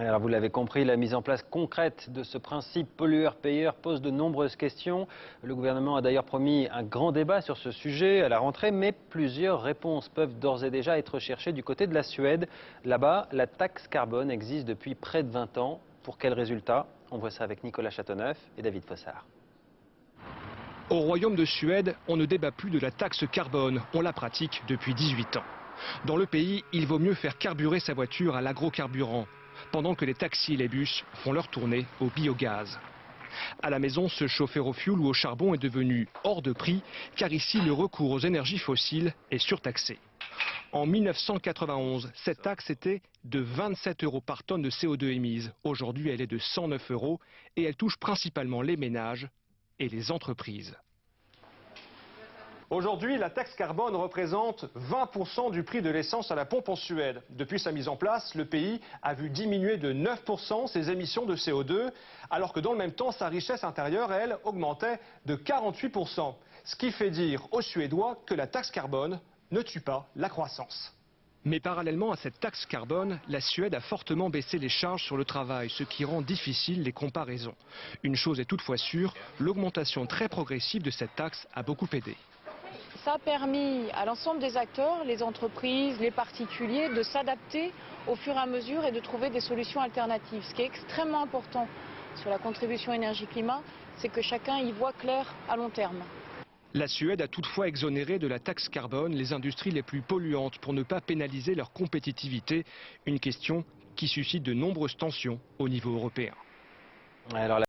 Alors vous l'avez compris, la mise en place concrète de ce principe pollueur-payeur pose de nombreuses questions. Le gouvernement a d'ailleurs promis un grand débat sur ce sujet à la rentrée, mais plusieurs réponses peuvent d'ores et déjà être cherchées du côté de la Suède. Là-bas, la taxe carbone existe depuis près de 20 ans. Pour quels résultats? On voit ça avec Nicolas Châteauneuf et David Fossard. Au Royaume de Suède, on ne débat plus de la taxe carbone, on la pratique depuis 18 ans. Dans le pays, il vaut mieux faire carburer sa voiture à l'agrocarburant, pendant que les taxis et les bus font leur tournée au biogaz. À la maison, se chauffer au fioul ou au charbon est devenu hors de prix, car ici, le recours aux énergies fossiles est surtaxé. En 1991, cette taxe était de 27 € par tonne de CO2 émise. Aujourd'hui, elle est de 109 € et elle touche principalement les ménages et les entreprises. Aujourd'hui, la taxe carbone représente 20% du prix de l'essence à la pompe en Suède. Depuis sa mise en place, le pays a vu diminuer de 9% ses émissions de CO2, alors que dans le même temps, sa richesse intérieure, elle, augmentait de 48%. Ce qui fait dire aux Suédois que la taxe carbone ne tue pas la croissance. Mais parallèlement à cette taxe carbone, la Suède a fortement baissé les charges sur le travail, ce qui rend difficile les comparaisons. Une chose est toutefois sûre, l'augmentation très progressive de cette taxe a beaucoup aidé. Ça a permis à l'ensemble des acteurs, les entreprises, les particuliers, de s'adapter au fur et à mesure et de trouver des solutions alternatives. Ce qui est extrêmement important sur la contribution énergie-climat, c'est que chacun y voit clair à long terme. La Suède a toutefois exonéré de la taxe carbone les industries les plus polluantes pour ne pas pénaliser leur compétitivité, une question qui suscite de nombreuses tensions au niveau européen. Alors,